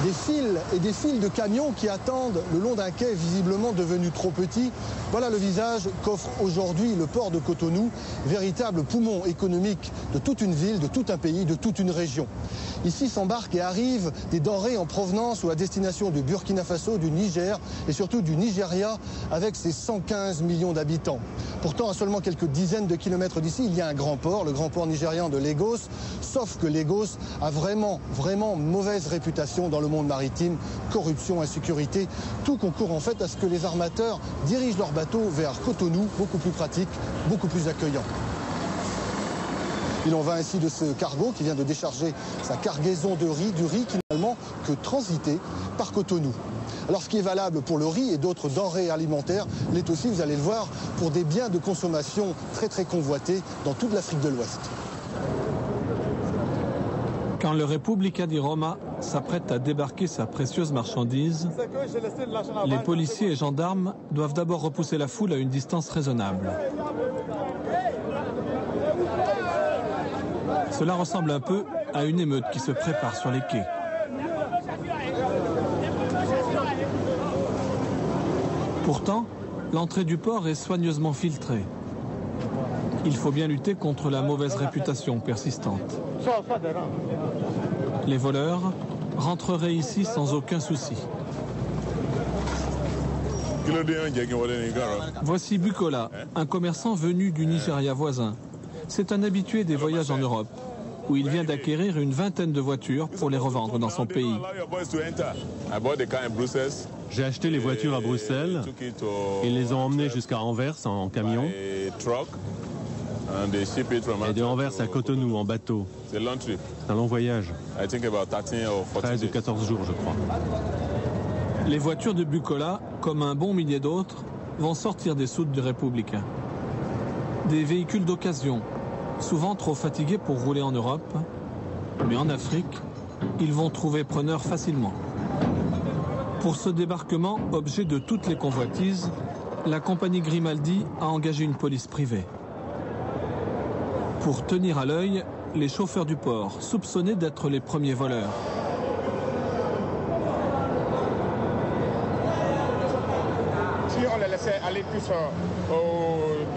Des fils et des fils de camions qui attendent le long d'un quai visiblement devenu trop petit. Voilà le visage qu'offre aujourd'hui le port de Cotonou, véritable poumon économique de toute une ville, de tout un pays, de toute une région. Ici s'embarquent et arrivent des denrées en provenance ou à destination du Burkina Faso, du Niger et surtout du Nigeria avec ses 115 millions d'habitants. Pourtant, à seulement quelques dizaines de kilomètres d'ici, il y a un grand port, le grand port nigérian de Lagos. Sauf que Lagos a vraiment mauvaise réputation dans le monde maritime. Corruption, insécurité, tout concourt en fait à ce que les armateurs dirigent leurs bateaux vers Cotonou, beaucoup plus pratique, beaucoup plus accueillant. Il en va ainsi de ce cargo qui vient de décharger sa cargaison de riz, du riz qui finalement que transité par Cotonou. Alors ce qui est valable pour le riz et d'autres denrées alimentaires l'est aussi, vous allez le voir, pour des biens de consommation très convoités dans toute l'Afrique de l'Ouest. Quand le Repubblica di Roma s'apprête à débarquer sa précieuse marchandise, les policiers et gendarmes doivent d'abord repousser la foule à une distance raisonnable. Cela ressemble un peu à une émeute qui se prépare sur les quais. Pourtant, l'entrée du port est soigneusement filtrée. Il faut bien lutter contre la mauvaise réputation persistante. Les voleurs rentreraient ici sans aucun souci. Voici Bukola, un commerçant venu du Nigeria voisin. C'est un habitué des voyages en Europe, où il vient d'acquérir une vingtaine de voitures pour les revendre dans son pays. J'ai acheté les voitures à Bruxelles et les ont emmenées jusqu'à Anvers en camion et de Anvers à Cotonou en bateau. C'est un long voyage, 13 ou 14 jours je crois. Les voitures de Bukola, comme un bon millier d'autres, vont sortir des soutes du Repubblica. Des véhicules d'occasion, souvent trop fatigués pour rouler en Europe, mais en Afrique, ils vont trouver preneur facilement. Pour ce débarquement, objet de toutes les convoitises, la compagnie Grimaldi a engagé une police privée. Pour tenir à l'œil les chauffeurs du port, soupçonnés d'être les premiers voleurs. Si on les laissait aller tous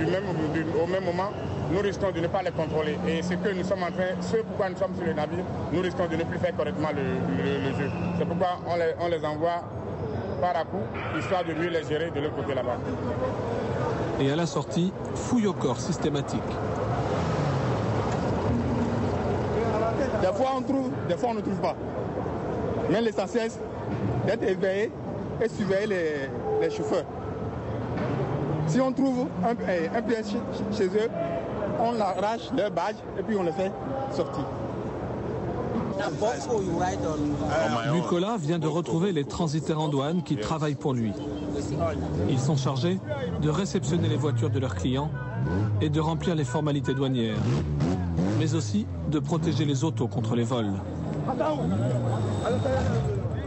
au même moment, nous risquons de ne pas les contrôler. Et ce que nous sommes en train, ce pourquoi nous sommes sur le navire, nous risquons de ne plus faire correctement le jeu. C'est pourquoi on les envoie par à coup, histoire de mieux les gérer de l'autre côté là-bas. Et à la sortie, fouille au corps systématique. Des fois on trouve, des fois on ne trouve pas. Mais l'essentiel, c'est d'être éveillé et surveiller les chauffeurs. Si on trouve un piège chez eux, on arrache leur badge et puis on les fait sortir. Bukola vient de retrouver les transitaires en douane qui travaillent pour lui. Ils sont chargés de réceptionner les voitures de leurs clients et de remplir les formalités douanières, mais aussi de protéger les autos contre les vols.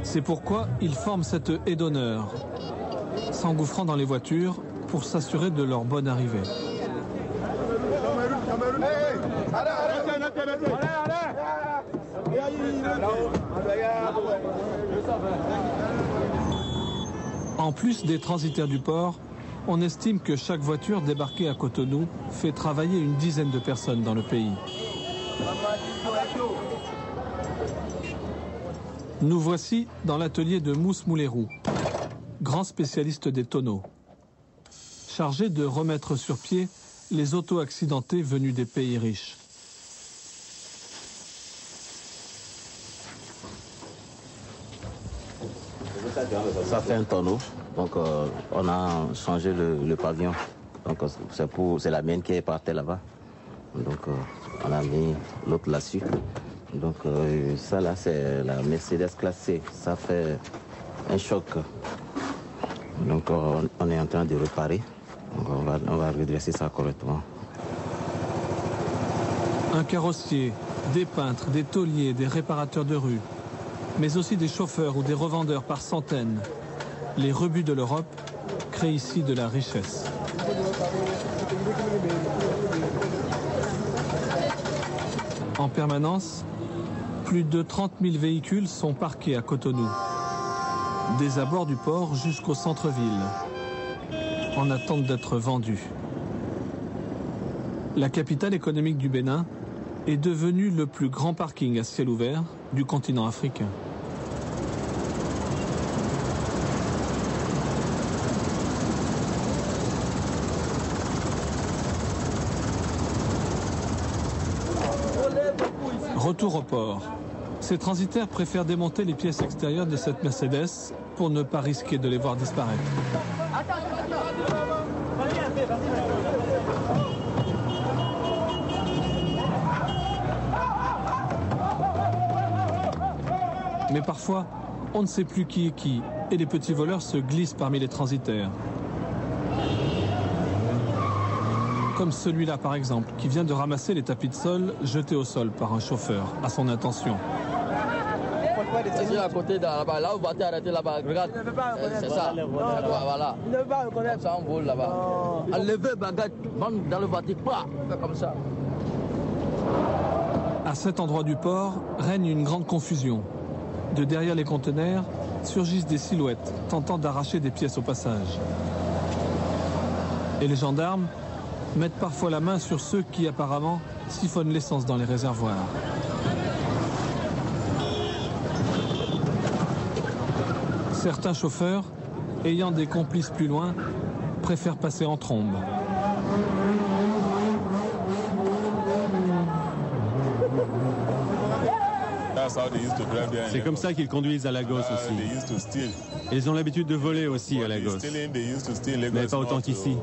C'est pourquoi ils forment cette haie d'honneur, s'engouffrant dans les voitures pour s'assurer de leur bonne arrivée. En plus des transitaires du port, on estime que chaque voiture débarquée à Cotonou fait travailler une dizaine de personnes dans le pays. Nous voici dans l'atelier de Mousse Moulerou, grand spécialiste des tonneaux, chargé de remettre sur pied les autos accidentés venus des pays riches. Ça fait un tonneau, donc on a changé le pavillon. Donc c'est la mienne qui est par terre là-bas. Donc on a mis l'autre là-dessus. Donc ça là c'est la Mercedes classe C. Ça fait un choc. Donc on est en train de réparer. Donc on va redresser ça correctement. Un carrossier, des peintres, des tôliers, des réparateurs de rue, mais aussi des chauffeurs ou des revendeurs par centaines. Les rebuts de l'Europe créent ici de la richesse. En permanence, Plus de 30 000 véhicules sont parqués à Cotonou, des abords du port jusqu'au centre-ville, en attente d'être vendus. La capitale économique du Bénin est devenue le plus grand parking à ciel ouvert du continent africain. Retour au port. Ces transitaires préfèrent démonter les pièces extérieures de cette Mercedes pour ne pas risquer de les voir disparaître. Mais parfois, on ne sait plus qui est qui et les petits voleurs se glissent parmi les transitaires. Comme celui-là par exemple, qui vient de ramasser les tapis de sol jetés au sol par un chauffeur à son intention. C'est à côté de là-bas, là où vous arrêter là-bas, regarde, c'est ça, voilà. Ça on vole là-bas. Enlevez baguette, vendre dans le voiture, pas comme ça. À cet endroit du port règne une grande confusion. De derrière les conteneurs surgissent des silhouettes tentant d'arracher des pièces au passage. Et les gendarmes mettent parfois la main sur ceux qui apparemment siphonnent l'essence dans les réservoirs. Certains chauffeurs, ayant des complices plus loin, préfèrent passer en trombe. C'est comme ça qu'ils conduisent à Lagos aussi. Et ils ont l'habitude de voler aussi à Lagos. Mais pas autant qu'ici.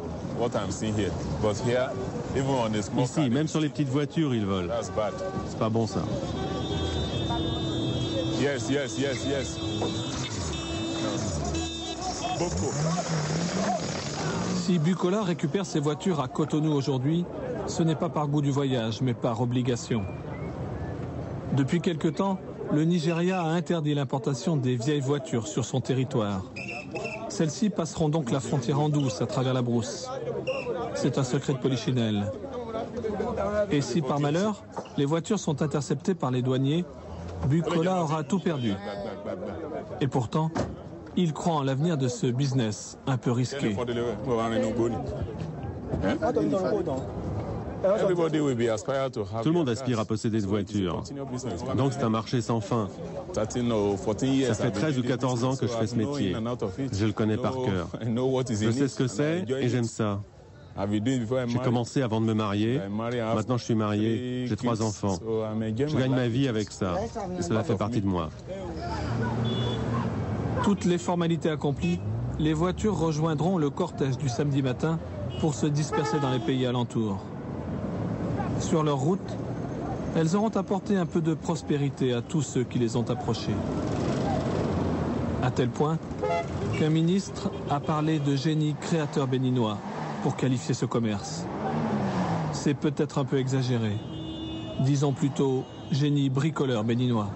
Ici, même sur les petites voitures, ils volent. C'est pas bon ça. Yes. Si Bukola récupère ses voitures à Cotonou aujourd'hui, ce n'est pas par goût du voyage, mais par obligation. Depuis quelque temps, le Nigeria a interdit l'importation des vieilles voitures sur son territoire. Celles-ci passeront donc la frontière en douce à travers la brousse. C'est un secret de polichinelle. Et si par malheur, les voitures sont interceptées par les douaniers, Bukola aura tout perdu. Et pourtant, il croit en l'avenir de ce business un peu risqué. Tout le monde aspire à posséder une voiture. Donc c'est un marché sans fin. Ça fait 13 ou 14 ans que je fais ce métier. Je le connais par cœur. Je sais ce que c'est et j'aime ça. J'ai commencé avant de me marier. Maintenant je suis marié, j'ai 3 enfants. Je gagne ma vie avec ça. Cela fait partie de moi. Toutes les formalités accomplies, les voitures rejoindront le cortège du samedi matin pour se disperser dans les pays alentours. Sur leur route, elles auront apporté un peu de prospérité à tous ceux qui les ont approchées. À tel point qu'un ministre a parlé de génie créateur béninois pour qualifier ce commerce. C'est peut-être un peu exagéré. Disons plutôt génie bricoleur béninois.